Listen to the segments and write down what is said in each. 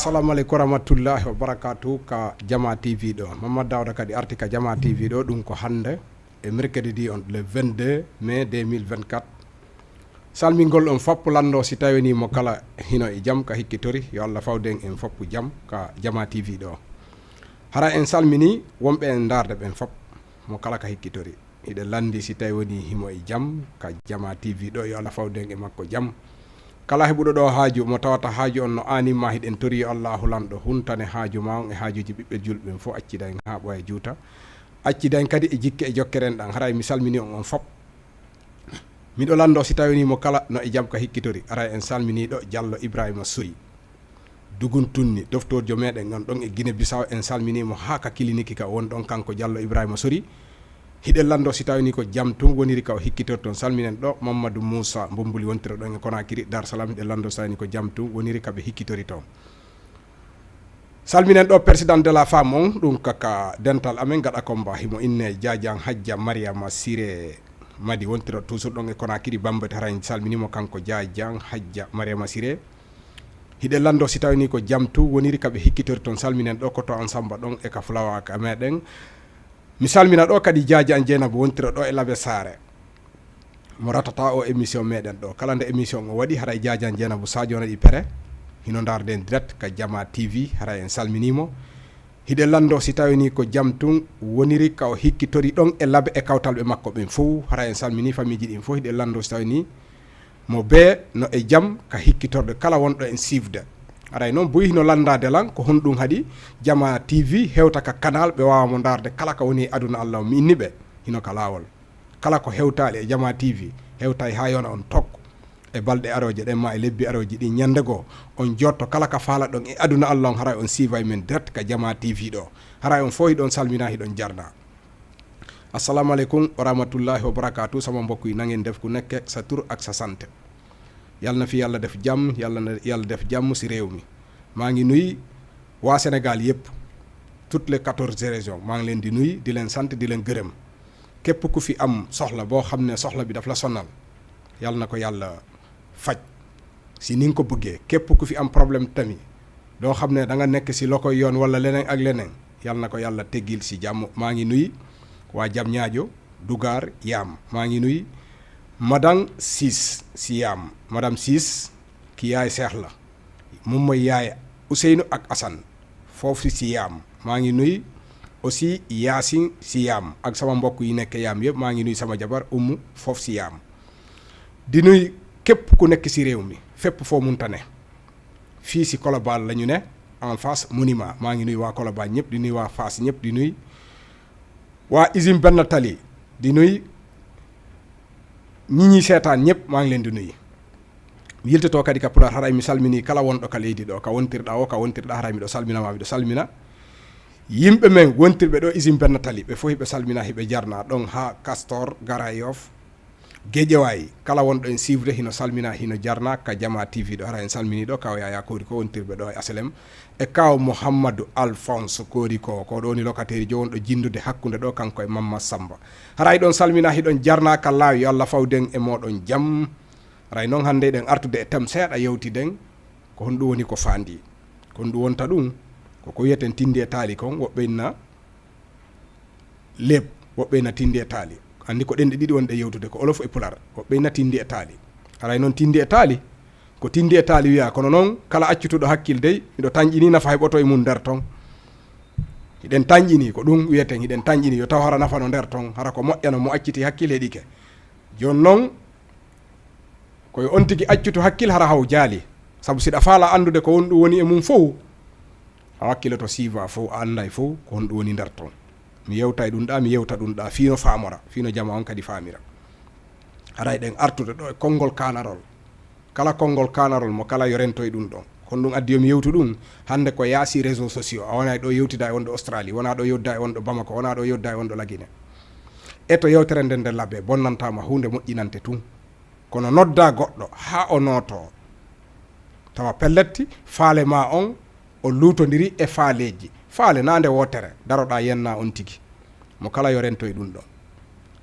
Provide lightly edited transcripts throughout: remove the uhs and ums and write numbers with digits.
assalamu aleykum warahmatullahi wabarakatuh ka Jama TV ɗo Mamadou Dawda kadi arti ka Jama TV ɗo ɗum ko hande e mercredi di on le 22 mai 2024 salmingol on foppo lando si tawini mo kala hino e jaam ka hikkitori yo Allah fawden en foppo jaam ka Jama TV ɗo hara en salmini wonɓe en darde ɓen fop mo kala ka hikkitori iɗe landi si tawi woni himo e jaam ka Jama TV ɗo yo Allah fawden e makko jaam kala heɓuɗo ɗo haaju mo tawata haaju on no anima hiɗen tori Allahu lanɗo huntane haaju ma on e haajuji ɓiɓɓe julɓe fof accida en ha ɓoya juuta accida en kadi e jikke e jokkere en ɗan haray mi salmini on fop miɗo lando si tawinimo kala no e jaam ka hikkitori ara en salminiɗo Diallo Ibrahima Soyi dugun tunni doftorjo meɗen on ɗon e Guinée Bissau en salminimo ha ka clinique ka won ɗon kanko Diallo Ibrahima Soyi hiɗen lando si tawini ko jaam tun woniri ka o hikkitor toon salminen ɗo Mamadou Moussa Mbombuli wontiro ɗon e Conakry Dar Salam hiɗen lando so tawini ko jaam tun woniri kaɓe hikkitori toon salminen ɗo président de la femme on ɗum kaka dental amen gaɗa combat himo inne Diadiang Hadja Mariama Siré Madi wontiro toujours ɗon e Conakry Bambati harañ salminimo kanko Diadiang Hadja Mariama Siré hiɗen lando si tawini ko jaam tun woniri kaɓe hikkitori toon salminen ɗo koto ensemble ɗon e ka Flawaka meɗen mi salmina ɗo kadi Diadji an Dieynaba wontiro ɗo e Labe Sare mo ratata o émission meɗen ɗo kala nde émission o waɗi haray Diadji an Dieynaba Sadio naɗi pere hino darden direct ka Jama TV haray en salminimo hiɗen lando si tawini ko jaam tun woniri ka o hikkitori ɗon e laabe e kawtalɓe makko ɓen fof haray en salmini famille ji ɗin fof hiɗen lando si tawini mo be no e jaam ka hikkitorde kala wonɗo en sifde aray noon boyi hino landade lan ko honɗum haadi Jama TV hewta ka canal ɓe wawamo darde kala ka woni aduna Allah mi inni ɓe hino ka lawol kala ko hewtali e Jama TV hewtay ha yona on tokko e balɗe aroje ɗen ma e lebbi aroje ɗin ñande goo on jotto kala ka faala ɗon e aduna Allah on haray on siva men direct ka Jama TV ɗo haray on fo hiɗon salmina hiɗon jarna assalamu aleykum wa rahmatullahi wa barakatuh sama mbokk yi na ngeen def ku nekke sa tur ak sa sante yàlla na fi yàlla def jàmm yàlla na yàlla def jàmm si réew mi maa ngi nuy waa Sénégal yëpp toutes les 14 régions maa ngi leen di nuy di leen sant di leen gërëm képp ku fi am soxla boo xam ne soxla bi daf la sonal yàlla na ko yàlla faj si ni nga ko bëggee képp ku fi am problème tamit doo xam ne da nga nekk si lo koy yoon wala leneen ak leneen yàlla na ko yàlla teggil si jàmm maa ngi nuy waa Diamniadio Dougar Yaam maa ngi nuy madame Ciss si Yaam madame Ciss ki yaay seex la moom mooy yaay Ousseynou ak Assane foofu si Yaam maa ngi nuy aussi Yaasin si Yaam ak sama mbokk yi nekk Yaam yëpp maa ngi nuy sama jabar Umu foofu si Yaam di nuy képp ku nekk si réew mi fépp foo munta ne fii si Colobane la ñu ne en face monument maa ngi nuy waa Colobane ñëpp di nuy waa Fass ñëpp di nuy waa usine Benn Tali di nuy ñi seetaan ñëpp maa ngi leen di nuyu yiltoto kadi ka pular haray mi salmini kala wonɗo ka leydi ɗo ka wontirɗa o ka wontirɗa haray miɗo salminama miɗo salmina yimɓe men wontirɓe ɗo usine Benn Tali ɓe fof hiɓe salmina hiɓe jarna ɗon ha Castor Gara Yoff Guédiawaye kala wonɗo en suivre hino salmina hino jarna ka Jama TV ɗo hara en salmini ɗo kaw Yaya Kori ko wontirɓe ɗo e aslem e kaw Mouhamadou Alphonse Kori ko ɗo woni locataire jo wonɗo jindude hakkude ɗo kanko e Mamma Samba haray ɗon salmina hiɗon jarna ka laawi yo Allah fawden e moɗon jaam haray noon hande ɗen artude e tem seeɗa yewtiden ko honɗum woni ko fandi ko honɗum wonta ɗum koko wiyeten tindi e taali kon woɓɓeyna leeb woɓɓeyna tindi e taali andi ko ɗenɗe ɗiɗi wonɗe yewtude ko olof e pular woɓɓeyna tindi e taali haray noon tindi e taali ko tindi e taali wiya kono noon kala accutuɗo hakkille dey miɗo tañƴini nafa heɓoto e mum nder ton hiɗen tañƴini ko ɗum wiyeten hiɗen tañƴini yo taw hara nafa no nder ton hara ko moƴƴano mo acciti hakkille heɗike joni noon koye on tigui accutu hakkille hara haw jaali saabu siɗa faala andude ko wonɗum woni e mum fof a hakkille to siva fof a anda e fof ko honɗum woni nder ton mi yewta e ɗum ɗa mi yewta ɗum ɗa fino famora fino Jama on kadi famira haray ɗen artude ɗo e konngol kanarol kala konngol kanarol mo kala yo rento e ɗum ɗon kono ɗum addi yomi yewtu ɗum hande ko yaasi réseaux sociaux a wona ɗo yewtida e wonɗo Australie wona ɗo yewtida e wonɗo Bamako wona ɗo yewtida e wonɗo Laguine e to yewtere nden nde labbe bonnantama hunde moƴƴinante tun kono nodda goɗɗo ha o noto tawa pelletti faale ma on o lutodiri e faaleji faale nande wotere daroɗa yenna on tigi mo kala yo rento e ɗum ɗon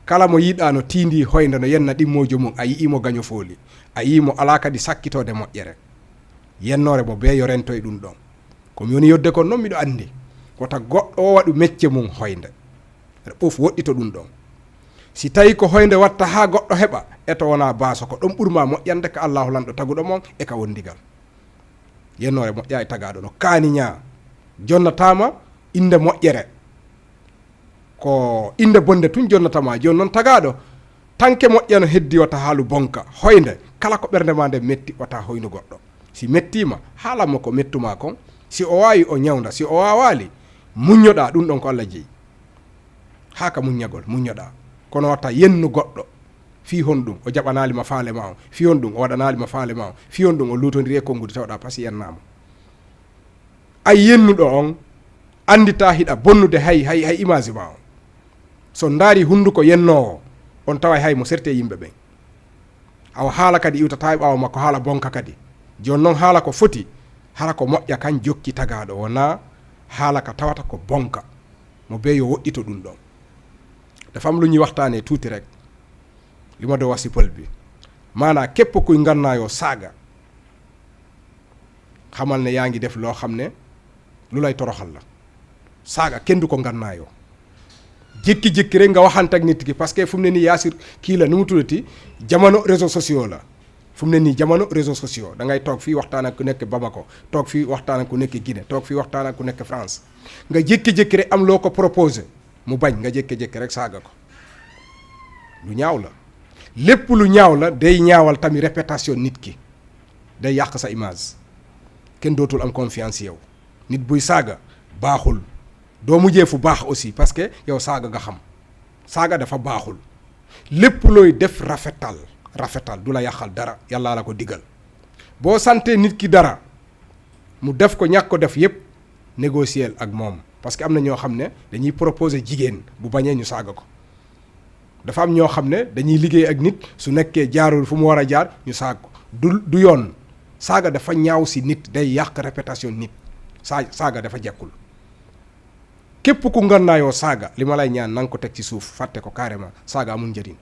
kala mo yiɗa no tindi hoyde no yenna ɗimmojo mum a yiimo gaño fooli a yiimo ala kadi sakkitode moƴƴere yennore mo be yo rento e ɗum ɗon komi woni yodde kon noon miɗo anndi wota goɗɗo o waɗu mecce mum hoynde ɓoof woɗɗito ɗum ɗon si tawi ko hoynde watta ha goɗɗo heɓa eto wona baaso ko ɗon ɓurma moƴƴande ko allahu lanɗo taguɗo mon e ka wondigal yennore moƴƴa e tagaɗo no kaaniña jonnatama inde moƴƴere ko inde bonde tun jonnatama joni noon tagaɗo tanke moƴƴano heddi wata haalu bonka hoynde kala ko ɓernde ma nde metti wata hoynu goɗɗo si mettima haalanmo ko mettuma kon si o wawi o ñawda si o wawali muñoɗa ɗum ɗon ko Allah jeeyi ha ka muñagol muñoɗa kono watta yennu goɗɗo fi hon ɗum o jaɓanalima faale ma o fi hon ɗum o waɗanalima faale ma o fi hon ɗum o lutodiri e konngudi tawɗa par ce que yennama ay yennuɗo on andita hiɗa bonnude hay image ma o so daari hunduko yennowo on tawa hay mo serte yimɓe ɓen awa haala kadi iwtata e ɓawa makko haala bonka kadi joni noon haala ko foti hala ko moƴƴa kan jokki tagaɗo wona haala ka tawata ko bonka mo be yo woɗɗito ɗum ɗon dafa am lu ñuy waxtaane tuuti rek li ma do wax si pël bi maanaa képp kuy ngannaayoo saaga xamal ne yaa ngi def loo xam ne lu lay toroxal la saaga kenn du ko ngannaayoo jékki-jékki rek nga waxante ak nit ki parce que fu mu ne nii yaasir kii la nu mu tuddati jamono réseaux sociaux la fu mu ne nii jamono réseaux sociaux da ngay toog fii waxtaan ak ku nekk Bamako toog fii waxtaan ak ku nekk Guinée toog fii waxtaan ak ku nekk France nga jékki-jékki rek am loo ko proposé mu bañ nga jékki-jékki rek saaga ko lu ñaaw la lépp lu ñaaw la day ñaawal tamit réputation nit ki day yàq sa image kenn dootul am confiance yow nit buy saaga baaxul doo mujjee fu baax aussi parce que yow saaga nga xam saaga dafa baaxul lépp looy def rafetal du la yàqal dara yàlla la ko digal boo santee nit ki dara mu def ko ñàkk ko def yépp négocier ak moom parce que am na ñoo xam ne dañuy proposer jigéen bu bañee ñu saaga ko dafa am ñoo xam ne dañuy liggéey ak nit su nekkee jaarul fu mu war a jaar ñu saaga ko du yoon saaga dafa ñaaw si nit day yàq réputation nit saaga dafa jekkul képp ku ngannaayoo saaga li ma lay ñaan na nga ko teg ci suuf fàtte ko carrément saaga amul njëriñ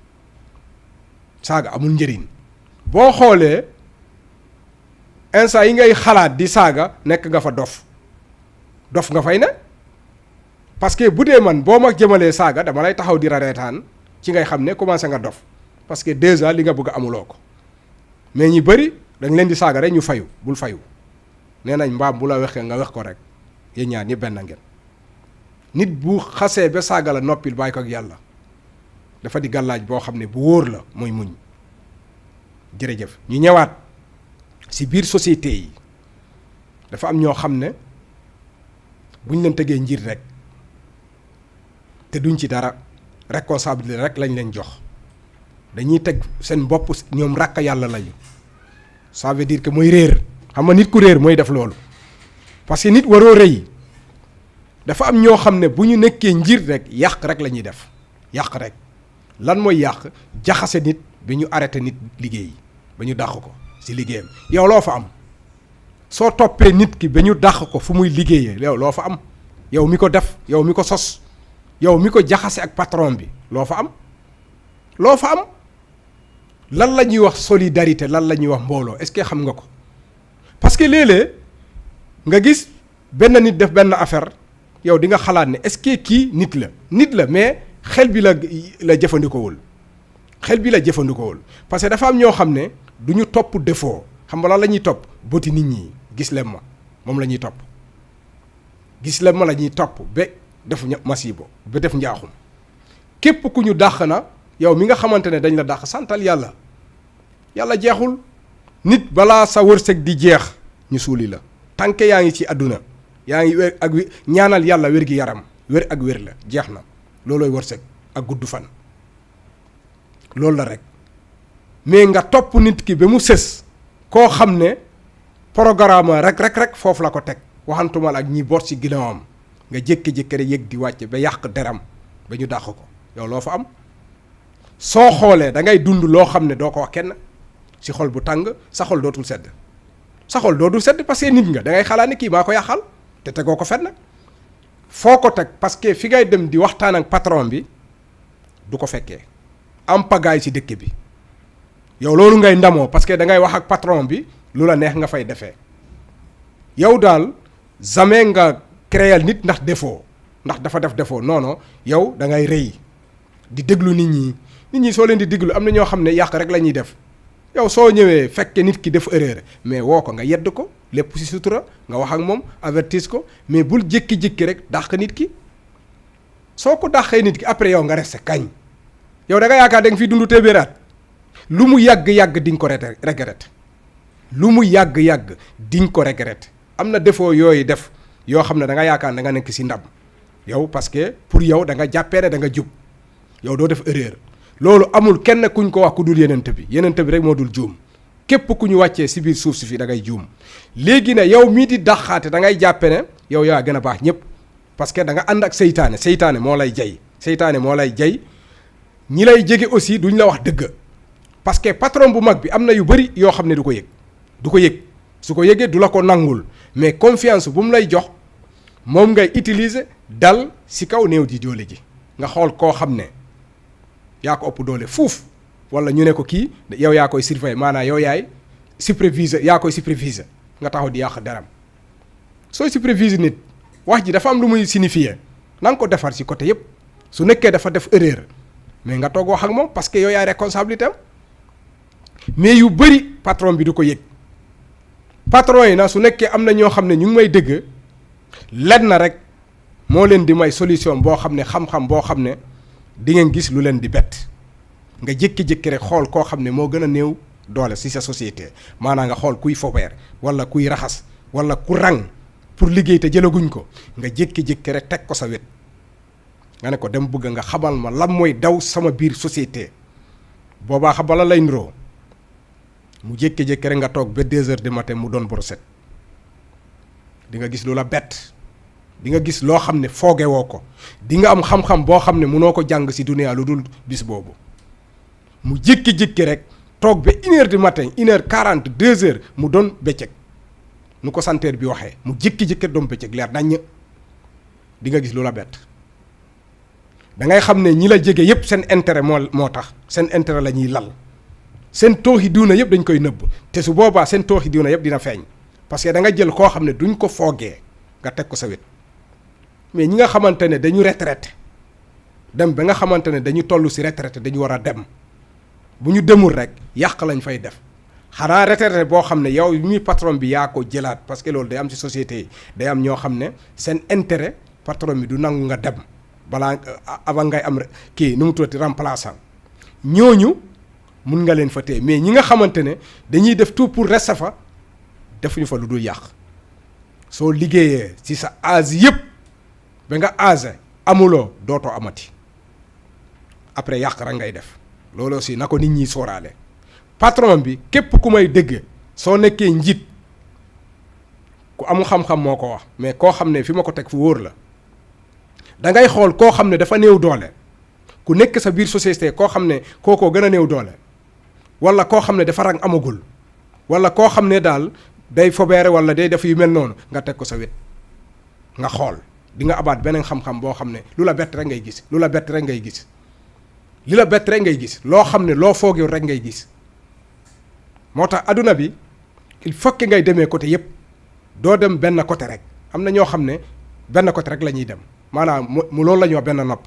saaga amul njëriñ boo xoolee instant yi ngay xalaat di saaga nekk nga fa dof nga fay ne parce que bu dee man boo ma jëmalee saaga dama lay taxaw di reetaan ci ngay xam ne commencé nga dof parce que déjà li nga bëgg amuloo ko mais ñi bëri dañ leen di saaga rek ñu fayu bul fayu nee nañ mbaam bu la wexee nga wex ko rek yéen ñaar ñi benn ngeen nit bu xasee ba saaga la noppil bàyyi ko ak yàlla dafa di gàllaaj boo xam ne bu wóor la mooy muñ jërëjëf ñu ñëwaat si biir société yi dafa am ñoo xam ne buñ leen tegee njiit rek te duñ ci dara responsabilité rek lañ leen jox dañuy teg seen bopp ñoom rakk yàlla lañu ça veut dire que mooy réer xam nga nit ku réer mooy def loolu parce que nit waroo rëy dafa am ñoo xam ne bu ñu nekkee njiit rek yàq rek la ñuy def yàq rek lan mooy yàq jaxase nit bi ñu arrêté nit liggéey ba ñu dàq ko si liggéeyam yow loo fa am soo toppee nit ki ba ñu dàq ko fu muy liggéeyee yow loo fa am yow mi ko def yow mi ko sos yow mi ko jaxase ak patron bi loo fa am lan la ñuy wax solidarité lan la ñuy wax mbooloo est-ce que xam nga ko parce que léeg-léeg nga gis benn nit def benn affaire yow di nga xalaat ne est-ce que kii nit la mais xel bi la jëfandikoowul parce que dafa am ñoo xam ne du ñu topp défaut xam nga lan la ñuy topp bëti nit ñi gis leen ma moom la ñuy topp gis leen ma la ñuy topp ba def masibo ba def njaaxum képp ku ñu dàq na yow mi nga xamante ne dañ la dàq santal yàlla jeexul nit balaa sa wërsëg di jeex ñu suuli la tànke yaa ngi ci àdduna yaa ngi wér ak ñaanal yàlla wér gi yaram wér ak wér la jeex na loolooy wërsëg ak gudd fan loolu la rek mais nga topp nit ki ba mu sës koo xam ne programme rek foofu la ko teg waxantumal ak ñi boot ci ginnaawam nga jékki-jékki rek yëg di wàcce ba yàq deram ba ñu dàq ko yow loo fa am soo xoolee da ngay dund loo xam ne doo ko wax kenn si xol bu tàng sa xol dootul sedd parce que nit nga da ngay xalaat ne kii maa ko yàqal te tegoo ko fenn foo ko teg parce que fi ngay dem di waxtaan ak patron bi du ko fekkee am pagaay ci dëkk bi yow loolu ngay ndamoo parce que da ngay wax ak patron bi lu la neex nga fay defee yow daal jamais nga créer nit ndax défaut ndax dafa def défaut non non yow da ngay rëy di déglu nit ñi soo leen di déglu am na ñoo xam ne yàq rek la ñuy def yow soo ñëwee fekke nit ki def erreur mais woo ko nga yedd ko lépp ci sutura nga wax ak moom avertise ko mais bul jékki-jékki rek dàq nit ki soo ko dàqee nit ki après yow nga resté kañ yow da nga yaakaar da nga fiy dund téeméeraat lu mu yàgg-yàgg di nga ko regret lu mu yàgg-yàgg di nga ko regret am na défaut yooyu def yoo xam ne da nga yaakaar da nga nekk ci ndam yow parce que pour yow da nga jàppee ne da nga jub yow doo def erreur loolu amul kenn kuñ ko wax ku dul yenente bi rek moo dul juum képp ku ñu wàccee ci biir suuf si fii da ngay juum léegi ne yow mii di daxaate da ngay jàppe ne yow yaa gën a baax ñëpp parce que da nga ànd ak seytaane moo lay jay ñi lay jege aussi duñ la wax dëgg parce que patron bu mag bi am na yu bëri yoo xam ne du ko yëg su ko yëgee du la ko nangul mais confiance bu mu lay jox moom ngay utiliser dal ci kaw néew di doole ji nga xool koo xam ne yaa ko ëpp doole fuuf wala ñu ne ko kii yow yaa koy surveiller maanaam yow yaay superviser yaa koy superviser nga taxaw di yàq daram sooy superviser nit wax ji dafa am lu muy signifier na nga ko defar ci côté yépp su nekkee dafa def erreur mais nga toog wax ak moom parce que yow yaay responsabilité am mais yu bëri patron bi du ko yëg patron yi na su nekkee am na ñoo xam ne ñu ngi may dëgg lenn na rek moo leen di may solution boo xam ne xam-xam boo xam ne di ngeen gis lu leen di bett nga jékki-jékki rek xool koo xam ne moo gën a néew doole ci sa société maanaam nga xool kuy fobeer wala kuy raxas wala ku rang pour liggéey te jëlaguñ ko nga jékki-jékki rek teg ko sa wet nga ne ko dem bëgg nga xamal ma lan mooy daw sama biir société boobaa xam bala lay niroo mu jékki-jékki rek nga toog ba 2 heures du matin mu doon brochette di nga gis lu la bett di nga gis loo xam ne fooge woo ko di nga am xam-xam boo xam ne munoo ko jàng ci dunia lu dul bis boobu mu jékki-jékki rek toog ba 1 heure du matin 1h40 2 heures mu doon bëccëg nu ko santeer bi waxee mu jékki-jékki doon bëccëg leer naññ di nga gis lu la bett da ngay xam ne ñi la jege yépp seen intérêt moo tax seen intérêt la ñuy lal seen tooxi duuna yépp dañ koy nëbb te su boobaa seen tooxi duuna yépp dina feeñ parce que da nga jël koo xam ne duñ ko foogee nga teg ko sa wet mais ñi nga xamante ne dañu retraité dem ba nga xamante ne dañu toll ci retraité dañu war a dem bu ñu demul rek yàq lañ fay def xanaa retraité boo xam ne yow mi patron bi yaa ko jëlaat parce que loolu day am ci société yi day am ñoo xam ne seen intérêt patron bi du nangu nga dem balaa avant ngay am kii nu mu tuddati remplaçant ñooñu mun nga leen fa téye mais ñi nga xamante ne dañuy def tout pour rester fa defuñu fa lu dul yàq soo liggéeyee ci sa âge yépp ba nga âge amuloo dootoo amati après yàq rek ngay def loolu aussi na ko nit ñi sóoraale patron bi képp ku may dégg soo nekkee njiit ku amul xam-xam moo ko wax mais koo xam ne fi ma ko teg fu wóor la da ngay xool koo xam ne dafa néew doole ku nekk sa biir société koo xam ne kookoo gën a néew doole wala koo xam ne dafa rang amagul wala koo xam ne daal day fobeere wala day def yu mel noonu nga teg ko sa wet nga xool di nga abaat beneen xam-xam boo xam ne lu la bett rek ngay gis lu la bett rek ngay gis li la bett rek ngay gis loo xam ne loo foogee rek ngay gis moo tax adduna bi il faut que ngay demee côté yépp doo dem benn côté rek am na ñoo xam ne benn côté rek la ñuy dem maanaam mu loolu la ñuy wax benn nopp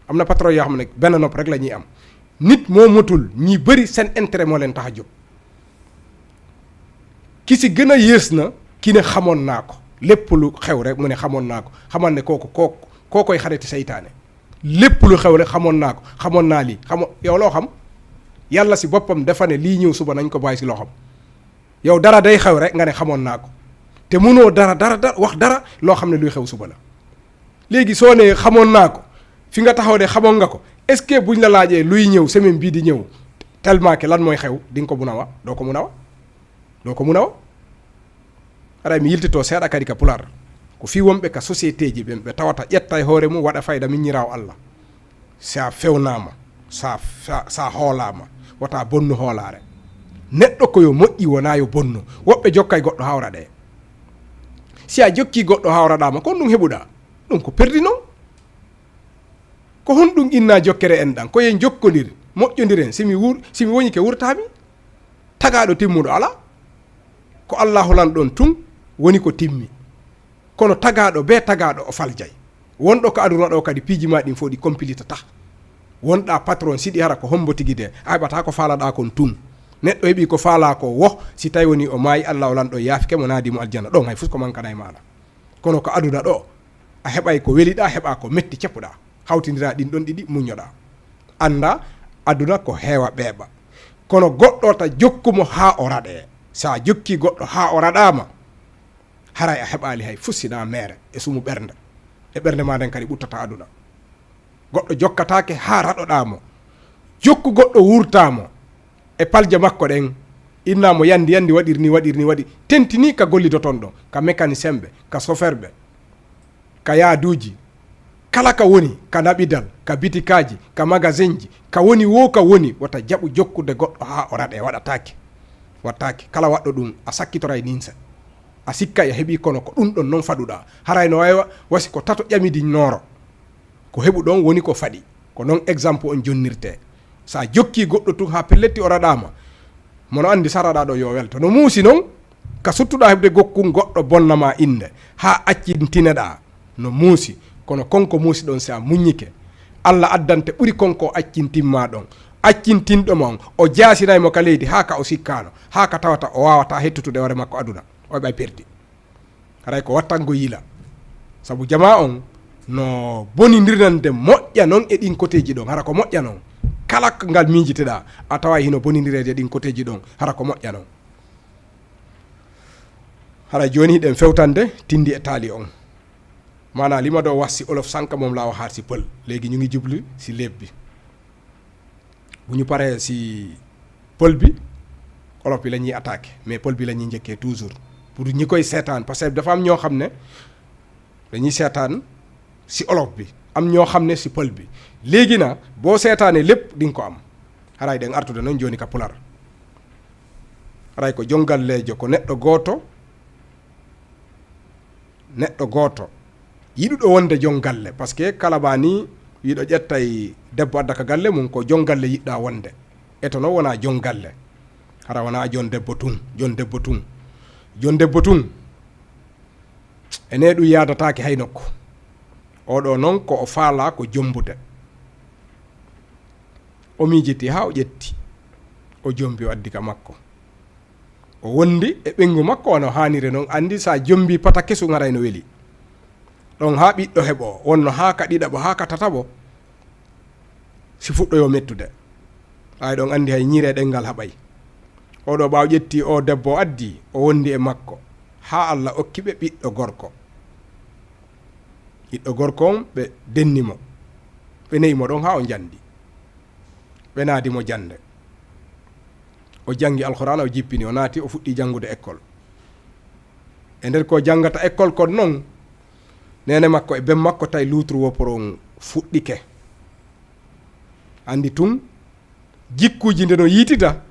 am na patron yoo xam ne benn nopp rek la ñuy am nit moo matul ñi bëri seen intérêt moo leen tax a jóg ki si gën a yées na ki ne xamoon naa ko lépp lu xew rek mu ne xamoon naa ko xamal ne koo koy xariti seytaane lépp lu xew rek xamoon naa ko xamoon naa lii yow loo xam yàlla si boppam dafa ne lii ñëw suba nañ ko bàyyi si loxoom yow dara day xew rek nga ne xamoon naa ko te mënoo dara wax dara loo xam ne luy xew suba la léegi soo ne xamoon naa ko fi nga taxaw de xamoon nga ko est-ce que buñ la laajee luy ñëw semaine bii di ñëw tellement que lan mooy xew di nga ko mun a wax doo ko mun a wax aɗa mi yiltito seeɗa kadi ka pular ko fi wonɓe ka société ji ɓe tawata ƴetta e hoore mum waɗa fayda miññirawo Allah sa fewnama sa hoolama wata bonnu hoolare neɗɗo koyo moƴƴi wona yo bonnu woɓɓe jokka e goɗɗo hawra ɗe si a jokki goɗɗo hawraɗama kon ɗum heɓuɗa ɗum ko perdi noon ko honɗum inna jokkere en ɗan koyen jokkodir moƴƴodiren simi woñi ke wurtami tagaɗo timmuɗo ala ko Allah holan ɗon tun woni ko timmi kono tagaɗo be tagaɗo o faljay. Wonɗo ko aduna ɗo kadi piiji ma ɗin fof ɗi complitata. Wonɗa patron siɗi hara ko hombo tigi de a heɓata ko faalaɗa kon tun. Neɗɗo heɓi ko faala ko wo si tawi woni o maayi Allah o lanɗo yaafike mo naadimo aljanna ɗon hay fof ko mankana e maɗa. Kono ko aduna ɗo a heɓay ko weliɗa heɓa ko metti ceppuɗa hawtidira ɗin ɗon ɗiɗi muñoɗa. Anda aduna ko heewa ɓeeɓa. Kono goɗɗo ta jokkumo ha o raɗe. Sa jokki goɗɗo ha o raɗama haray a heɓali hay fussina mere e sumu ɓernde. E ɓernde ma nden kadi ɓuttata aduna. Goɗɗo jokkatake ha raɗoɗamo. Jokku goɗɗo wurtamo e palje makko ɗen innamo yandi waɗi tentini ka gollidoton ɗon ka mécanicien ɓe ka chauffeur ɓe ka yaaduji kala ka woni ka naɓidal ka bitikaji ka magasin ji ka woni wo ka woni wata jaɓu jokkude goɗɗo ha o raɗe wattake kala waɗɗo ɗum a sakkitoray ninsa a sikka e heeɓi kono ko ɗum ɗon noon faɗuɗa haray no wawi wasi ko tato ƴamidi nooro ko heɓu ɗon woni ko faɗi ko noon exemple on jonnirte. Sa jokki goɗɗo tun ha pelletti o raɗama mono andi saraɗa ɗo yo welto no muusi noon ka suttuɗa heɓde gokkun goɗɗo bonnama inde ha accintineɗa no muusi kono konko muusi ɗon sa muññike Allah addante ɓuri konko accintinma ɗon accintinɗoma on o jasinaymo ka leydi ha ka o sikkano ha ka tawata o wawata hettutude hoore makko aduna o ɓay perdi haray ko wattango yila saabu jama on no bonidirnande moƴƴa noon e ɗin côtéji ɗon hara ko moƴƴa noon kala ngal miijiteɗa a tawa hino bonidireede ɗin côtéji ɗon hara ko moƴƴa noon. Hara joni hiɗen fewtande tindi e taali on mana lima ɗo wassi olof sanka mom lawa har si pël léegi ñu ngi jublu si lebbi bu ñu paree si pël bi olof bi la ñuy attaqué mais pël bi la ñuy njëkkee toujours pour ñi koy seetaan parce que dafa am ñoo xam ne dañuy seetaan si olof bi am ñoo xam ne si pël bi léegi na boo seetaanee lépp di nga ko am haray ɗen artude noon joni ka pular haray ko jongallejo ko neɗɗo gooto yiɗuɗo wonde jongalle par ce que kala ba ni wiɗo ƴettay debbo adda ka galle mum ko jongalle yiɗɗa wonde e to noon wona jongalle hara wona jon debbo tun ene ɗum yadatake hay nokku oɗo noon ko o faala ko jombude o miijiti ha o ƴetti o jombi o addi ka makko o wondi e ɓengu makko wano hanire noon andi sa jombi pata kesu garay no weeli ɗon ha ɓiɗɗo heɓo wonno ha ka ɗiɗaɓo ha ka tataɓo si fuɗɗoyo mettude ay ɗon andi hay ñiire ɗengal haɓay oɗo ɓaw ƴetti o debbo addi o wondi e makko ha Allah okkiɓe ɓiɗɗo gorko on ɓe dennimo ɓe neyimo ɗon ha o jandi ɓe naadimo jande o jangi alqur'an o jippini o naati o fuɗɗi jangude école e nder ko jangata école kon noon nene makko e bem makko tawi luutru woporon fuɗɗike andi tun jikkuji nde no yiitita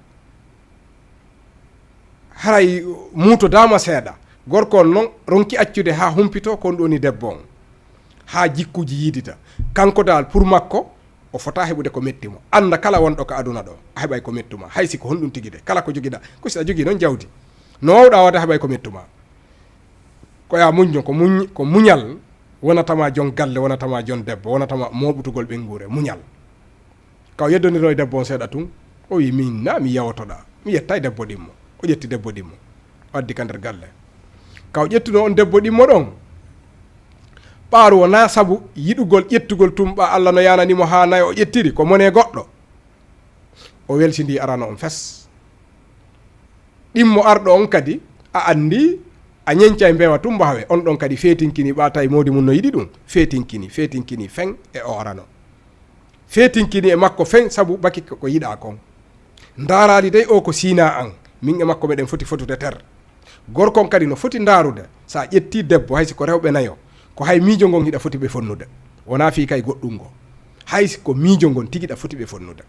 haray muuto dama seeɗa gorko on noon ronki accude ha humpito kon ɗoni debbo on ha jikkuji yiidita kanko dal pour makko o fota heɓude ko mettimo anda kala wonɗo ko aduna ɗo a heɓay ko mettuma haysi ko honɗum tigi de kala ko joguiɗa ko si a jogui noon jawdi no wawɗa wade heɓay ko mettuma ko ya muñjo ko muñal wonatama jon galle wonatama jon debbo wonatama moɓutugol ɓengure muñal kaw yeddoniro e debbo on seeɗa tun o wi min na mi yawotoɗa mi yettay debbo ɗimmo o ƴetti debbo ɗimmo o addi ka nder galle kaw ƴettuno on debbo ɗimmo ɗon ɓaaru o na sabu yiɗugol ƴettugol tumɓa Allah no yananimo ha nayi o ƴettiri ko mone goɗɗo o welsidi arano on fes ɗimmo arɗo on kadi a andi a ñeñca e mbewa tumba hawe on ɗon kadi feetinkini ɓata e modi mum no yiɗi ɗum feetinkini fen e o arano feetinkini e makko fen sabu baki ko yiɗa kon darali dey o ko sina an min e makko meɗen foti fotude ter gorkon kadi no foti darude sa ƴetti debbo haysi ko rewɓe nayo ko hay miijo ngon hiɗa foti ɓe fonnude wona fi kay goɗɗum ngo haysi ko miijo ngon tigi ɗa foti ɓe fonnude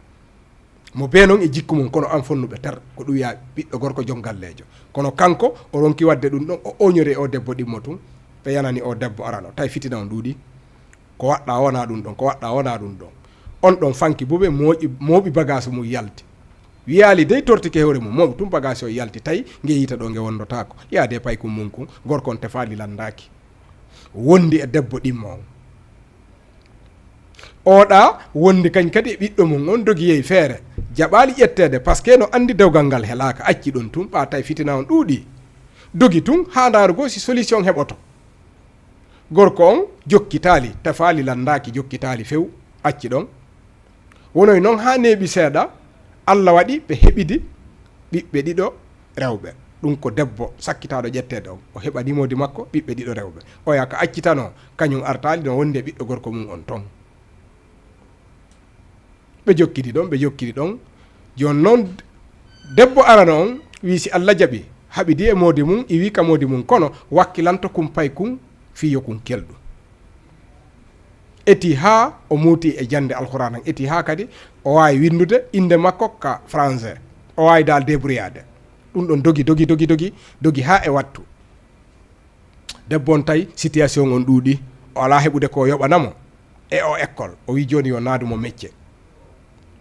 mo be noon e jikku mum kono an fonnuɓe ter ko ɗum ya ɓiɗɗo gorko jongallejo kono kanko o ronki wadde ɗum ɗon o oñori o debbo ɗimmo tun ɓe yanani o debbo arano tawi fitina on ɗuuɗi ko waɗɗa wona ɗum ɗon on ɗon fanki boɓe mooɓi bagage mum yalti wiyali dey tortike hewre mum mooɓi tum bagage o yalti tawi nge yita ɗo nge wondotako yaade paykum mum kun gorkon tefali landaki wondi e debbo ɗimmo on oɗa wondi kañ kadi e ɓiɗɗo mum on dogi yeyi feere jaɓali ƴettede par ce que no andi dewgal ngal helaka acci ɗon tun ɓa tawi fitina on ɗuuɗi dogi tun ha ndarugo si solution heɓoto gorko on jokkitali tefali landaki jokkitali few acci ɗon wonoy noon ha neeɓi seeɗa Allah waɗi ɓe heɓidi ɓiɓɓe ɗiɗo rewɓe ɗum ko debbo sakkitaɗo ƴettede on o heɓanimodi makko ɓiɓɓe ɗiɗo rewɓe oya ka accitano kañum artali no wondi e ɓiɗɗo gorko mum on ton ɓe jokkidi ɗon joni noon debbo arano on wi si Allah jaaɓi haɓidi e modi mum iwi ka modi mum kono wakkilanto kum pay kum fiyo kum kelɗu eti ha o muuti e jande alquran han eti ha kadi o wawi windude inde makko ka français o wawi dal débrouillade ɗum ɗon dogi ha e wattu debbo on tawi situation on ɗuuɗi o ala heɓude ko yoɓanamo e o école o wi joni yo naadumo métier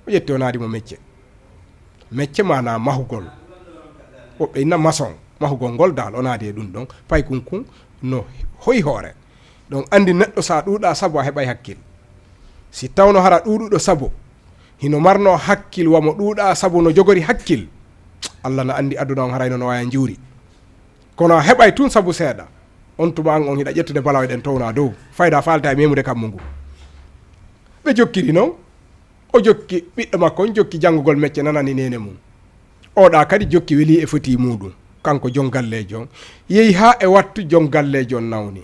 o ƴetti o naadimo métier mana mahugol woɓɓe inna maçon mahugol ngol dal o naadi e ɗum ɗon pay kun no hoyi hoore donc andi neɗɗo sa ɗuuɗa saabu a heɓay hakkil si tawno hara ɗuuɗuɗo saabu hino marno hakkil wamo ɗuuɗa saabu no jogori hakkil Allah no andi aduna on harayno no waya juuri kono a heɓay tun saabu seeɗa on tuma an on hiɗa ƴettude balawe ɗen towna dow fayda falta e memude kammu ngu ɓe jokkiri noon o jokki ɓiɗɗo makko on jokki janngugol métier nanani nene mum oɗa kadi jokki weeli e foti muɗum kanko jon gallejo on yehi ha e wattu jon gallejo on nawni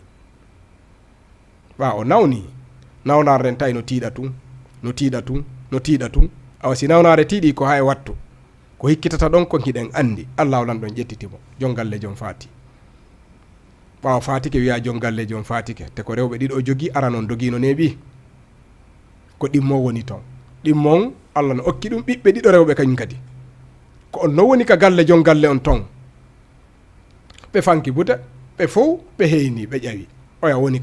o nawnare ren tawi no tiiɗa tun awa si nawnare tiiɗi ko ha e wattu ko hikkitata ɗon ko hiɗen andi Allah walan ɗon ƴettitimo jon gallejo on faati ɓawa fatike wiya jon gallejo on fatike te ko rewɓe ɗiɗo jogi ara noon dogino neeɓi ko ɗimmo woni toon ɗimmon Allah no okki ɗum ɓiɓɓe ɗiɗo rewɓe kañum kadi ko on no woni ka galle jon galle on ton ɓe fanki buta ɓe fof ɓe heyni ɓe ƴawi oya woni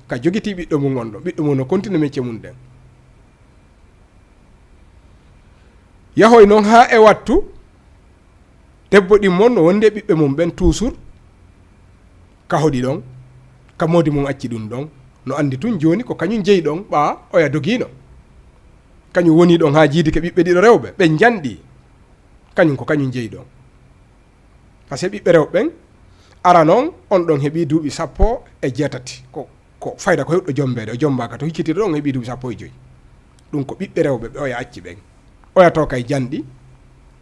ka jogiti ɓiɗɗo mum on ɗo ɓiɗɗo mum no continue métier mum ɗen yahoy noon ha e wattu debbo ɗimmon no wonde ɓiɓɓe mum ɓen toujours ka hoɗi ɗon ka modi mum acci ɗum ɗon no andi tun joni ko kañum jeeyi ɗon ɓa oya dogino kañum woni ɗon ha jiidi ke ɓiɓɓe ɗiɗo rewɓe ɓe janɗi kañum ko kañum jeeyi ɗon par ce que ɓiɓɓe rewɓen ara noon on ɗon heeɓi duuɓi 17 ko fayda ko heɓɗo jombede o jombaka to hiccitide ɗon heeɓi duuɓi 15 ɗum ko ɓiɓɓe rewɓe ɓe oya acci ɓen oya to kay janɗi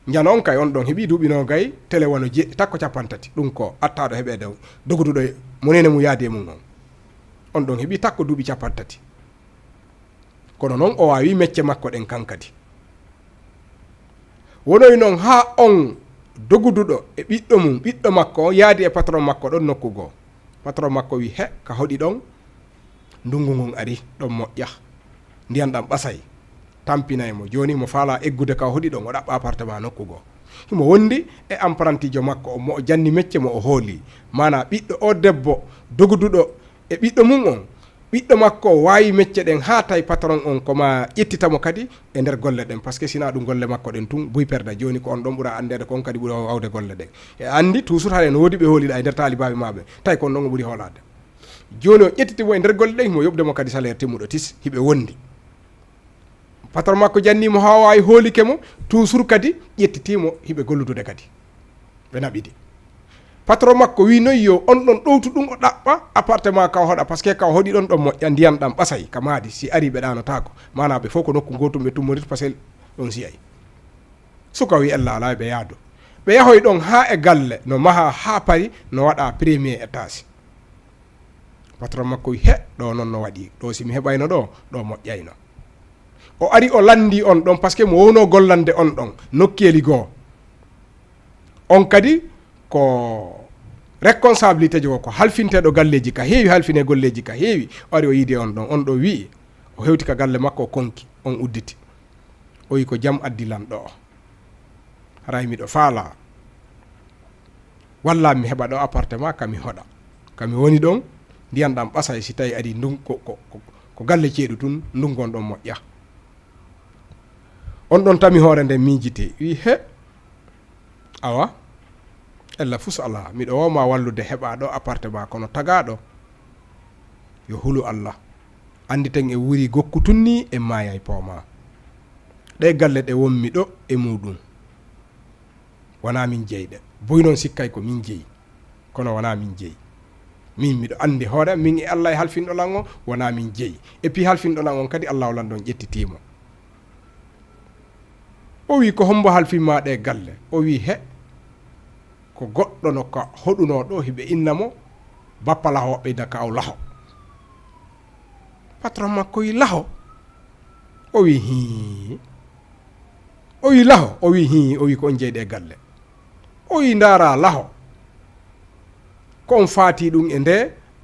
jano on kay on ɗon heeɓi duuɓi no gay télé wano takko 30 ɗum ko attaɗo heɓede dogoduɗo monene mum yaade mum on ɗon heeɓi takko duuɓi 30 kono noon o wawi métier makko ɗen kankadi wonoy noon ha on doguduɗo e ɓiɗɗo makko yaadi e patron makko ɗon nokku goo patron makko wi ka hoɗi ɗon ndungu ngun ari ɗon moƴƴa ndiyan ɗam ɓasay tampinaymo joni mo faala eggude ka hoɗi ɗon o ɗaɓɓa appartement nokku goo himo wondi e apprentijo makko mo janni métier mo o hooli mana ɓiɗɗo o debbo doguduɗo e ɓiɗɗo mum on ɓiɗɗo makko wawi métier ɗen ha tawi patron on koma ƴettitamo kadi e nder golle ɗen par ce que sina ɗum golle makko ɗen tun buy perda joni ko on ɗon ɓuura andede kon kadi ɓuura wawde golle ɗen e andi toujours haɗen woodi ɓe hooliɗa e nder taalibaɓe maɓe tawi kon ɗon o ɓuuri hoolade joni o ƴettitimo e nder golle ɗen himo yoɓdemo kadi salaire timmuɗo tis hiɓe wondi patron makko jannimo ha wawi hoolike mo toujours kadi ƴettitimo hiɓe golludude kadi ɓe naɓidi patron makko wi noy yo on ɗon ɗowtu ɗum o ɗaɓɓa appartement ka hoɗa par ce que ka hoɗi ɗon ɗon moƴƴa ndiyan ɗam ɓasay ka maadi si ari ɓe ɗanotako mana ɓe fof ko nokku gotum ɓe tummodirta par ce que ɗon siyay suka wi ella ala ɓe yaado ɓe yahoy ɗon ha e galle no maha ha pari no waɗa premier étage patron makko wi ɗo noon no waɗi ɗo simi heɓayno ɗo moƴƴayno o ari o landi on ɗon par ce que mo wowno gollande on ɗon nokkeli goo on kadi ko responsabilité jogo ko halfinteɗo galleji ka heewi halfine golleji ka heewi o ari o yiide on ɗo wi o hewti ka galle makko o konki on udditi o wi ko jaam addilan ɗo haray miɗo faala walla mi heɓa ɗo appartement kami hoɗa kami woni ɗon ndiyan ɗam ɓasay si tawi ari ndun ko galle ceeɗu tun ndungon ɗon moƴƴa on ɗon tami hoore nde miijite wi awa ella fus ala miɗo wawma wallude heɓa ɗo appartement kono tagaɗo yo hulu Allah anditen e wuri gokku tunni e maaya e pawma ɗe galle ɗe wonmi ɗo e muɗum wona min jeyɗe boy noon sikkay ko min jeeyi kono wona min jeeyi min miɗo andi hoore min e Allah e halfinɗo lan on wona min jeeyi et puis halfinɗo lan on kadi Allah o lan ɗon ƴettitimo o wi ko hombo halfinma ɗe galle o wi he ko goɗɗo no ka hoɗuno ɗo hiɓe innamo bappa laho ɓeyda ka aw laho patron makko wi laho o wi hi o wi laho o wi hi o wi ko on jeyɗe galle o wi ndara laho ko on faati ɗum e nde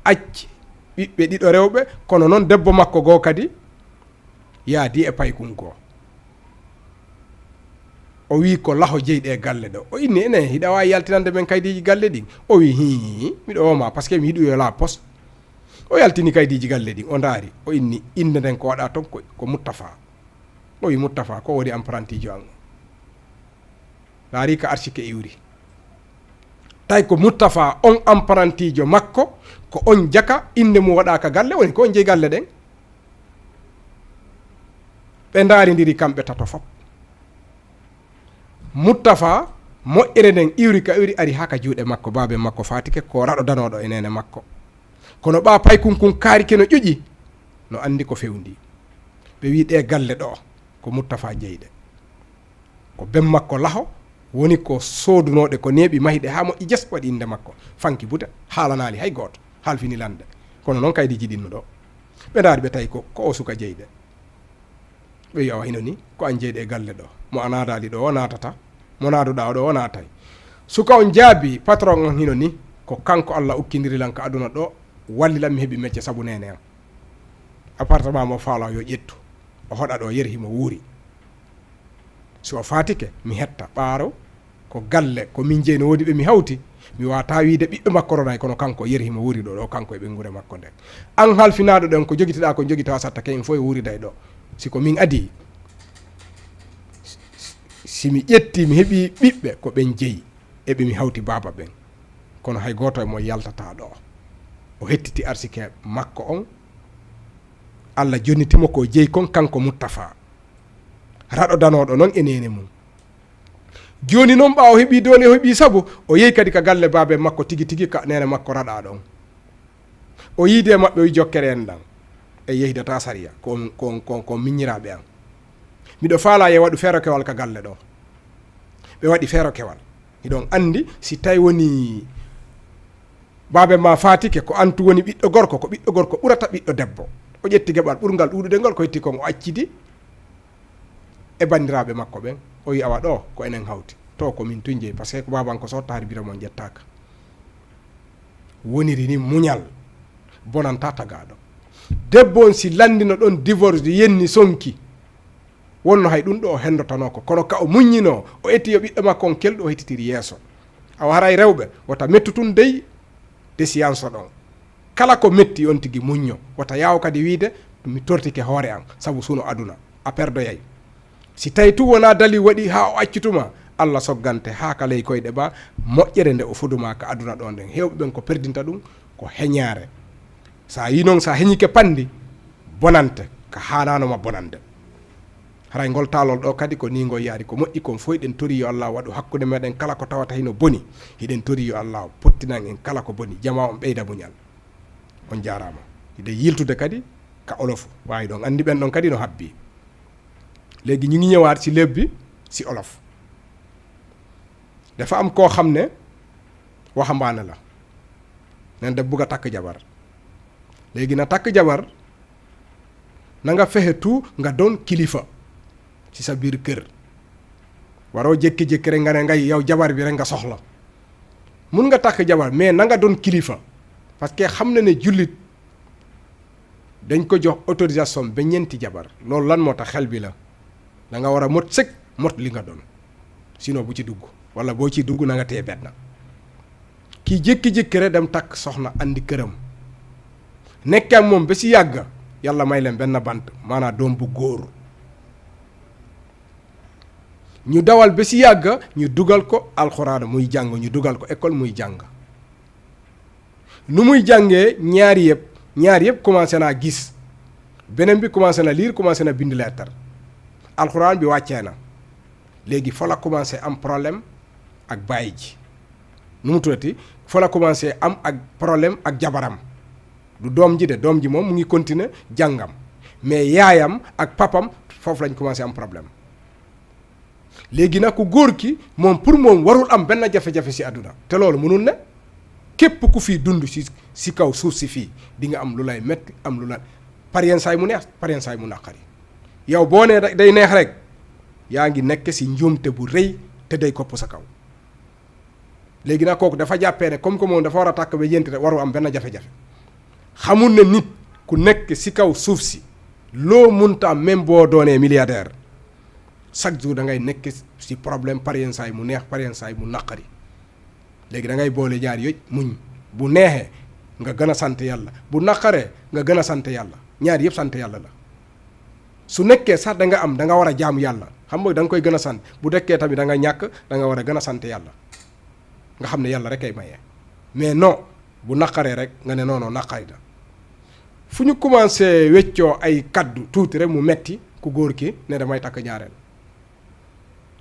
acci ɓiɓɓe ɗiɗo rewɓe kono noon debbo makko goo kadi yaadi e paykun goo o wi ko laho jeyɗe galle ɗo o inni enen hiɗa wawi yaltinande men kaydiji galle ɗin o wi hi miɗo woma par ce que mi yiɗu yo la poste o yaltini kaydiji galle ɗin o ndaari o inni inde nden ko waɗa toon ko Muttafa o wi Muttafa ko woni apprenti jo an laari ka archike iwri tay ko Muttafa on apprenti jo makko ko on jaka inde mum waɗaka galle woni ko on jeeyi galle ɗen ɓe ndaarindiri kamɓe tato fop Muttafa moƴƴere nden iwri ka iwri ari haka juuɗe makko baabe makko fatike ko raɗo danoɗo e nene makko kono ɓa paykunkun kaarike no ƴuƴi no andi ko fewndi ɓe wi ɗe galle ɗo ko Muttafa jeyɗe ko ben makko laho woni ko soodunoɗe ko neeɓi mahiɗe ha moƴƴi jes waɗi inde makko fanki buta haalanali hay goto halfini lande kono noon kaydi jiɗinno ɗo ɓe ndaari ɓe tawi ko o suka jeyɗe ɓe wi awa hino ni ko an jeyɗe galle ɗo mo a naadali ɗo o natata mo naaduɗa ɗo o naatay suka on jaabi patron on hino ni ko kanko Allah ukkidirilan ka aduna ɗo wallilan mi heeɓi métier saabu nene an appartement mo faala yo ƴettu o hoɗa ɗo yeri himo wuuri so fatike mi hetta ɓaaro ko galle ko min jeyi no woodi ɓe mi hawti mi wata wiide ɓiɓɓe makko ronay kono kanko yeri himo wuuri ɗo kanko e ɓengure makko nden an halfinaɗo ɗen ko jogitiɗa ko jogita satta ke in fof e wuuriday ɗo siko min adi simi ƴetti mi heeɓi ɓiɓɓe ko ɓen jeeyi eɓe mi hawti baba ɓen kono hay goto e mo yaltata ɗo o hettiti arsike makko on Allah jonnitimo ko jeeyi kon kanko Muttafa raɗo danoɗo noon e nene mum joni noon ɓawo heeɓi dole o heeɓi saabu o yehi kadi ka galle baabe makko tigi tigi ka nene makko raɗa ɗon o yiide mabɓe o jokkere en ɗan e yehidata sariya ko miñiraɓe an miɗo faala ye waɗu feero kewal ka galle ɗo ɓe waɗi feero kewal hiɗon andi si tawi woni baabe ma fatike ko antu woni ɓiɗɗo gorko ko ɓiɗɗo gorko ɓurata ɓiɗɗo debbo o ƴetti geɓal ɓurgal ɗuɗude ngol ko hetti kon o accidi e bandiraɓe makko ɓen o wi awa ɗo ko enen hawti to ko min tun jeeyi par ce que ko baban ko sotta har bira mon jettaka woniri ni muñal bonanta tagaɗo debbo on si landino ɗon divorce yenni sonki wonno hay ɗum ɗo o hendotano ko kono ka o muññino o etti yo ɓiɗɗo makko on kelɗo o hettitiri yeeso awa haray rewɓe wata mettutun dey déciance ɗon kala ko metti on tigui muñño wata yaw kadi wiide mi tortike hoore an saabu suno aduna a perdoyay si tawi tu wona dali waɗi ha o accituma Allah soggante ha kaley koyɗe ba moƴƴere nde o fuduma ka aduna ɗon nden hewɓe ɓen ko perdinta ɗum ko heñare sa yi noon sa heñike pandi bonante ka hananoma bonande haray ngol taalol ɗo kadi ko ni ngol yaari ko moƴƴi kon fof eɗen tori yo Allah waɗu hakkude meɗen kala ko tawata hino boni hiɗen tori yo Allah pottinan en kala ko boni jama on ɓeyda muñal on jarama hiɗe yiltude kadi ka olof wawi ɗon andi ɓen ɗon kadi no habbi léegi ñu ngi ñëwaat si lebbi si olof dafa am koo xam ne waxambaane la nen def bugg a takk jabar léegi na takk jabar na nga fexe tout nga doon kilifa ci sa biir kër waroo jékki-jékki rek nga ne ngay yow jabar bi rek nga soxla mun nga takk jabar mais na nga doon kilifa parce que xam na ne jullit dañ ko jox autorisation ba ñeenti jabar loolu lan moo tax xel bi la da nga war a mot sëg mot li nga doon sinon bu ci dugg wala boo ci dugg na nga tee benn kii jékki-jékki rek dem takk soxna andi këram nekkee moom ba si yàgg yàlla may leen benn bant maanaam doom bu góor ñu dawal ba si yàgg ñu dugal ko alxuraan muy jàng ñu dugal ko école muy jàng nu muy jàngee ñaari yëpp ñaar yëpp commencé naa gis beneen bi commencé na lire commencé na bind lettre alxuraan bi wàccee na léegi fa la commencé am problème ak baay ji nu mu tuddati fa la commencé am ak problème ak jabaram du doom ji de doom ji moom mu ngi continuer jàngam mais yaayam ak papam foofu lañ commencé am problème léegi nag ku góor ki moom pour moom warul am benn jafe-jafe si àdduna te loolu mënul ne képp ku fii dund si kaw suuf si fii di nga am lu lay metti am lu la par yenn saay mu neex par yenn saay mu naqari yow boo nee day neex rek yaa ngi nekk si njuumte bu rëy te day kopp sa kaw léegi nag kooku dafa jàppee ne comme que moom dafa war a tàkk ba yénti te waru am benn jafe-jafe xamul ne nit ku nekk si kaw suuf si loo munta am même boo doonee milliardaire chaque jour da ngay nekk si problème par yenn saay mu neex par yenn saay mu naqari léegi da ngay boole ñaar yooyu muñ bu neexee nga gën a sant yàlla bu naqaree nga gën a sant yàlla ñaar yëpp sant yàlla la su nekkee sax da nga am da nga war a jaamu yàlla xam nga da nga koy gën a sant bu dekkee tamit da nga ñàkk da nga war a gën a sant yàlla nga xam ne yàlla rek ay maye mais non bu naqaree rek nga ne non non naqari da fu ñu commencé weccoo ay kaddu tuuti rek mu metti ku góor ki ne damay takk ñaareel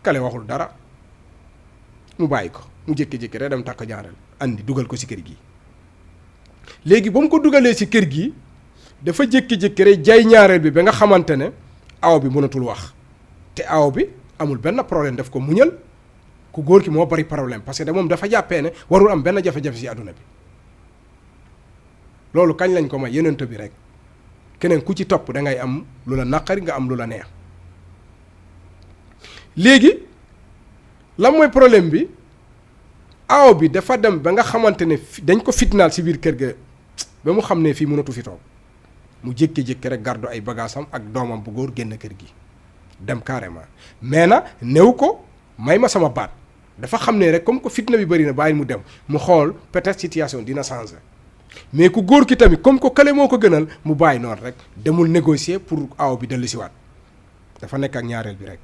kale waxul dara mu bàyyi ko mu jékki-jékki rek dem takk ñaareel andi dugal ko ci kër gi léegi ba mu ko dugalee ci kër gi dafa jékki-jékki rek jaay ñaareel bi ba nga xamante ne aw bi mënatul wax te aw bi amul benn problème daf ko muñal ku góor ki moo bari problème parce que de moom dafa jàppee ne warul am benn jafe-jafe ci àdduna bi loolu kañ lañ ko may yenent bi rek keneen ku ci topp da ngay am lu la naqari nga am lu la neex léegi lan mooy problème bi aw bi dafa dem ba nga xamante ne dañ ko fitnaal ci biir kër ga ba mu xam ne fii mënatu fi toog mu jékki-jékki rek gardu ay bagaasam ak doomam bu góor génn kër gi dem carrément mais na néew ko may ma sama baat dafa xam ne rek comme que fitna bi bëri na bàyyi mu dem mu xool peut-être situation dina changer mais ku góor ki tamit comme que kale moo ko gënal mu bàyyi noonu rek demul négocier pour aw bi dellu si waat dafa nekk ak ñaareel bi rek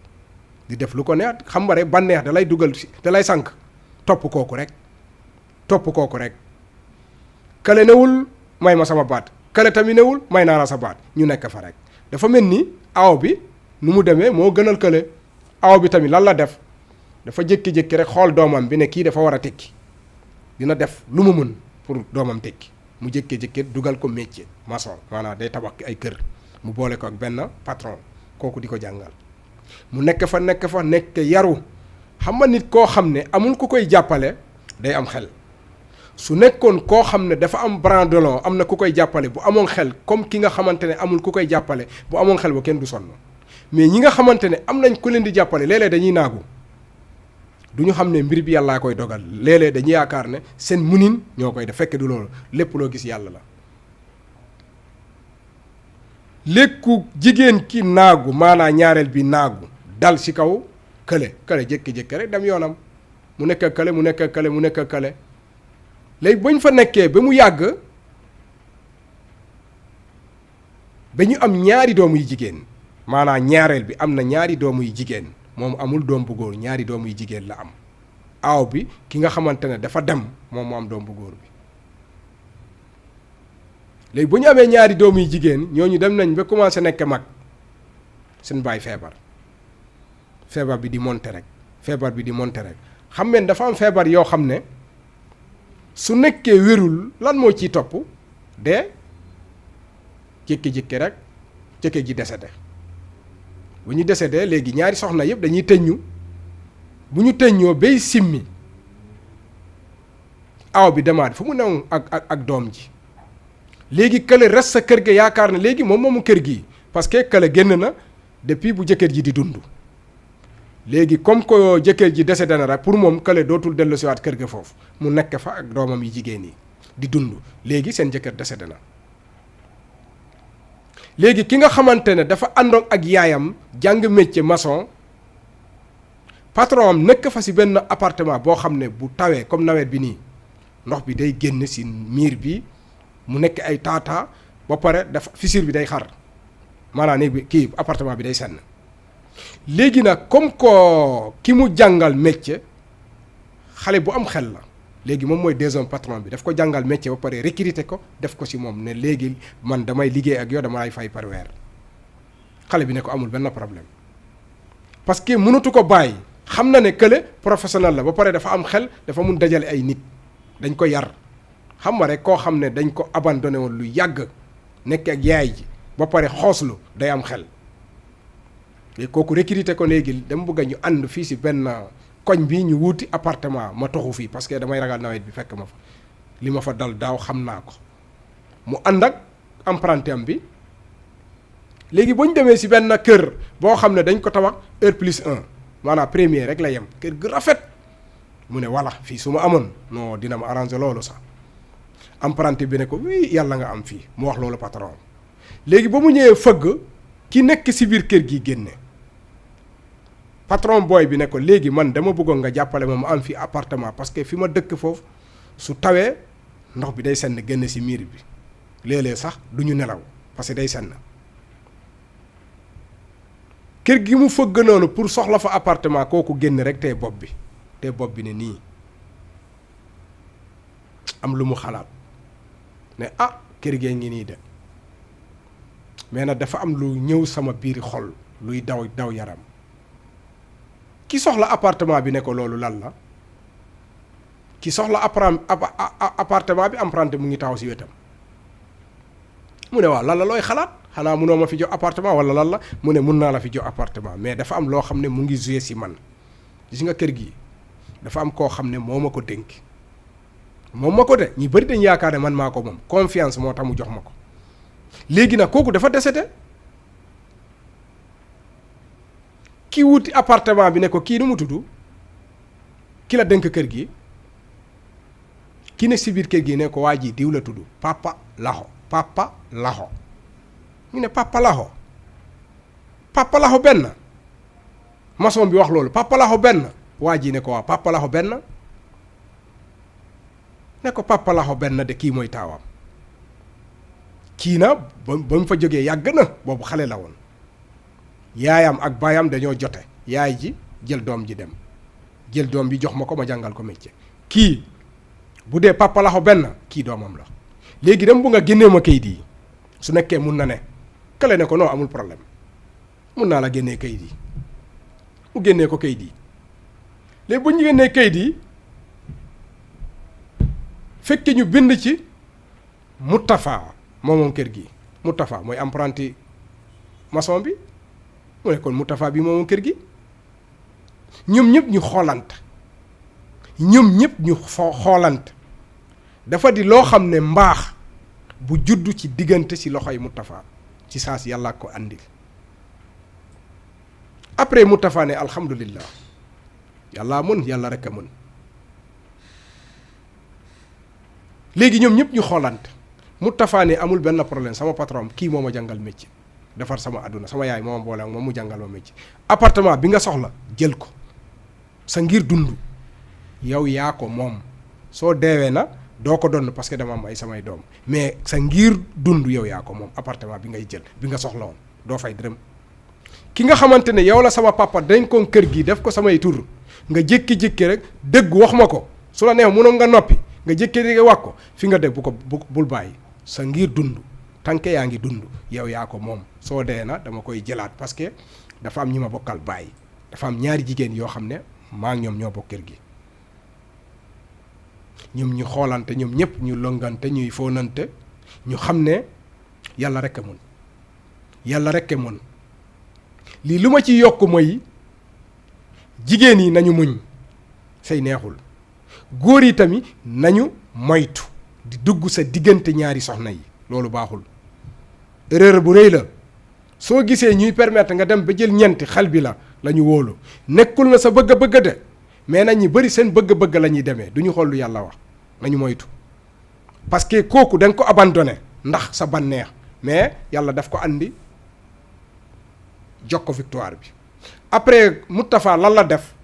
di def lu ko neex xam nga rek bànneex da lay dugal si da lay sànq topp kooku rek kale newul may ma sama baat kale tamit newul may naa la sa baat ñu nekk fa rek dafa mel ni aw bi nu mu demee moo gënal kële aw bi tamit lan la def dafa jékki-jékki rek xool doomam bi ne kii dafa war a tekki dina def lu mu mën pour doomam tekki mu jékki-jékki dugal ko métier maçon maanaam day tabax ay kër mu boole ko ak benn patron kooku di ko jàngal mu nekk fa yaru xam nga nit koo xam ne amul ku koy jàppale day am xel su nekkoon koo xam ne dafa am bras de long am na ku koy jàppale bu amoon xel comme ki nga xamante ne amul ku koy jàppale bu amoon xel ba kenn du sonn mais ñi nga xamante ne am nañ ku leen di jàppale léeg-léeg dañuy naagu du ñu xam ne mbir bi yàllaa koy dogal léeg-léeg dañuy yaakaar ne seen munin ñoo koy def fekk du loolu lépp loo gis yàlla la lékku jigéen ki naagu maanaa ñaareel bi naagu dal ci kaw kële jékki-jékki rek dem yoonam mu nekk kële léegi bañ fa nekkee ba mu yàgg ba ñu am ñaari doomu yu jigéen maanaa ñaareel bi am na ñaari doomu yu jigéen moom amul doom bu góor ñaari doomu yu jigéen la am aaw bi ki nga xamante ne dafa dem moom mu am doom bu góor bi léegi bu ñu amee ñaari doomu yu jigéen ñooñu dem nañ ba commencé nekk mag seen baay feebar bi di monter rek xam ngeen dafa am feebar yoo xam ne su nekkee wérul lan moo ciy topp de jékki-jékki rek jëkkër ji décédé bu ñu décédé léegi ñaari soxna yëpp dañuy tëññu bu ñu tëññoo bay simmi aw bi demaat fu mu new ak doom ji léegi kële res sa kër ga yaakaar ne léegi moom moomu kër gi parce que kële génn na depuis bu jëkkër ji di dund léegi comme que jëkkër ji décédé na rek pour moom kële dootul dellu siwaat kër ga foofu mu nekk fa ak doomam yi jigéen yi di dund léegi seen jëkkër décédé na léegi ki nga xamante ne dafa àndoon ak yaayam jàng métier maçon patron am nekk fa si benn appartement boo xam ne bu tawee comme nawet bi nii ndox bi day génn si miir bi mu nekk ay taataa ba pare dafa fissure bi day xar maanaam néeg bi kii appartement bi day senn léegi nag comme ko ki mu jàngal métier xale bu am xel la léegi moom mooy deuxième patron bi daf ko jàngal métier ba pare recruter ko def ko si moom ne léegi man damay liggéey ak yow dama lay fay par weer xale bi ne ko amul benn problème parce que mënatu ko bàyyi xam na ne kële professionnel la ba pare dafa am xel dafa mun dajale ay nit dañ ko yar xam nga rek koo xam ne dañ ko abandonné woon lu yàgg nekk ak yaay ji ba pare xooslu day am xel léegi kooku recruter ko léegi dama bëgg ñu ànd fii si benn koñ bi ñu wuuti appartement ma toxu fii parce que damay ragal nawet bi fekk ma fa li ma fa dal daaw xam naa ko mu ànd ak apprenti am bi léegi bu ñu demee si benn kër boo xam ne dañ ko tabax R+1 maanaam premier rek la yem kër gu rafet mu ne voilà fii su ma amoon non dina ma arranger loolu sax apprenti bi ne ko oui yàlla nga am fii mu wax loolu patron léegi ba mu ñëwee fëgg ki nekk si biir kër gi génne patron booy bi ne ko léegi man dama bëggoon nga jàppale ma am fii appartement parce que fi ma dëkk foofu su tawee ndox bi day senn génn si miir bi léeg-léeg sax du ñu nelaw parce que day senn kër gi mu fëgg noonu pour soxla fa appartement kooku génn rek te bopp bi ne nii am lu mu xalaat ne ah kër gee ngi nii de mais nag dafa am lu ñëw sama biir xol luy daw yaram ki soxla appartement bi ne ko loolu lan la ki soxla appartement bi apprenti mu ngi taxaw si wetam mu ne waaw lan la looy xalaat xanaa munoo ma fi jox appartement wala lan la mu ne mun naa la fi jox appartement mais dafa am loo xam ne mu ngi joué si man gis nga kër gi dafa am koo xam ne moo ma ko dénk moom ma ko de ñi bëri dañ yaakaar ne man maa ko moom confiance moo tax mu jox ma ko léegi nag kooku dafa décédé ki wuti appartement bi ne ko kii nu mu tudd ki la dénk kër gi ki ne si biir kër gi ne ko waa ji diw la tudd Papa Laxo ñu ne Papa Laxo benn maçon bi wax loolu Papa Laxo benn waa ji ne ko waa Papa Laxo benn ne ko Papa Laxo benn de kii mooy taawam kii na ba mu fa jógee yàgg na boobu xale la woon yaayam ak baayam dañoo jote yaay ji jël doom ji dem jël doom bi jox ma ko ma jàngal ko métier kii bu dee Papa Laxo benn kii doomam la léegi dem bu nga génnee ma kayit yi su nekkee mun na ne kële ne ko non amul problème mun naa la génnee kayit yi mu génnee ko kayit yi léegi bu ñu génnee kayit yi fekke ñu bind ci Moustapha moomoom kër gi Moustapha mooy apprenti maçon bi mu ne kon Moustapha bi moomoom kër gi ñoom ñëpp ñu xoolante dafa di loo xam ne mbaax bu juddu ci diggante ci loxoy Moustapha ci saa si yàlla ko andil après Moustapha ne alhamdulillah yàlla mën yàlla rek a mën léegi ñoom ñëpp ñu xoolante Moustapha ne amul benn problème sama patron kii moo ma jàngal métier defar sama àdduna sama yaay moo ma boole ak moom mu jàngal ma métier appartement bi nga soxla jël ko sa ngir dund yow yaa ko moom soo deewee na doo ko donn parce que dama am ay samay doom mais sa ngir dund yow yaa ko moom appartement bi ngay jël bi nga soxla woon doo fay dërëm ki nga xamante ne yow la sama papa dañ ko kër gi def ko samay tur nga jékki-jékki rek dëgg wax ma ko su la neex mënoon nga noppi nga jékki-jékki wax ko fi nga dégg bul bàyyi sa ngir dund tànke yaa ngi dund yow yaa ko moom soo dee na dama koy jëlaat parce que dafa am ñi ma bokkal bàyyi dafa am ñaari jigéen yoo xam ne maa ngi ñoom ñoo bokk kër gi ñoom ñu xoolante ñoom ñëpp ñu longante ñuy foonante ñu xam ne yàlla rek a mën lii lu ma ci yokk mooy jigéen yi nañu muñ say neexul góor yi tamit nañu moytu di dugg sa diggante ñaari soxna yi loolu baaxul erreur bu rëy la soo gisee ñuy permettre nga dem ba jël ñeenti xel bi la ñu wóolu nekkul na sa bëgg-bëgg de mais nañ ñi bëri seen bëgg-bëgg la ñuy demee du ñu xool lu yàlla wax nañu moytu parce que kooku da nga ko abandonné ndax sa banneex mais yàlla daf ko andi jox ko victoire bi après Moustapha lan la def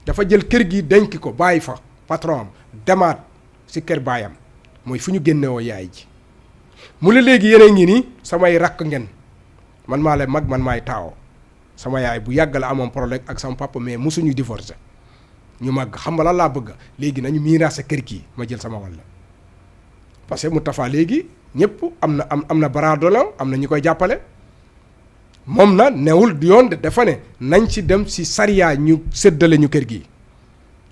dafa jël kër gi denc ko bàyyi fa patron am demaat si kër baayam mooy fu ñu génnewoo yaay ji mu ne léegi yéen a ngi nii samay rakk ngeen man maa leen mag man maay taawo sama yaay bu yàgg la amoon problème ak sama papa mais mosuñu divorcé ñu màgg xam nga lan laa bëgg léegi nañu miiraase kër gi ma jël sama wàll parce que Moustapha léegi ñëpp am na baraadona am na ñu koy jàppale moom na newul yoon de dafa ne nañ ci dem si sariya ñu séddale ñu kër gi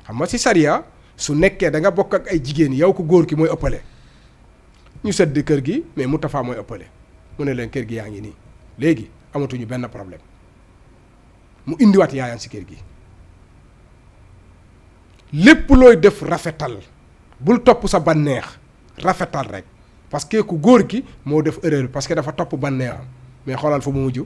xam nga si sariya su nekkee da nga bokk ak ay jigéen yow ko góor ki mooy ëppale ñu sédd kër gi mais Moustapha mooy ëppale mu ne leen kër gi yaa ngi nii léegi amatuñu benn problème mu indiwaat yaayam si kër gi lépp looy def rafetal bul topp sa banneex rafetal rek parce que ku góor ki moo def erreur parce que dafa topp banneexam mais xoolal fu mu mujj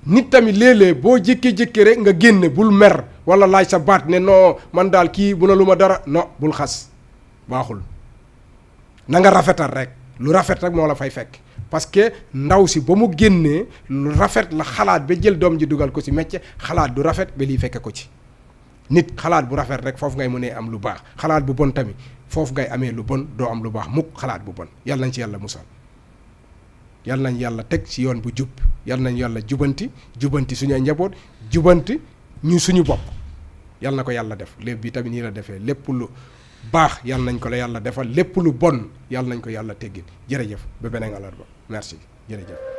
nit tamit léeg-léeg boo jékkee-jékkee rek nga génne bul mer wala laaj sa baat ne non man daal kii bu na lu ma dara non bul xas baaxul na nga rafetal rek lu rafet rek moo la fay fekk parce que ndaw si ba mu génnee lu rafet la xalaat ba jël doom ji dugal ko si métier xalaat du rafet ba lii fekke ko ci nit xalaat bu rafet rek foofu ngay mënee am lu baax xalaat bu bon tamit foofu ngay amee lu bon doo am lu baax mukk xalaat bu bon yàlla nañ ci yàlla musal yàlla nañ yàlla teg ci yoon bu jub yàlla nañ yàlla jubanti suñu njaboot jubanti ñu suñu bopp yàlla na ko yàlla def lépp bi tamit nii la defee lépp lu baax yàlla nañ ko la yàlla defal lépp lu bon yàlla nañ ko yàlla teggin jërëjëf ba beneen alarba merci jërëjëf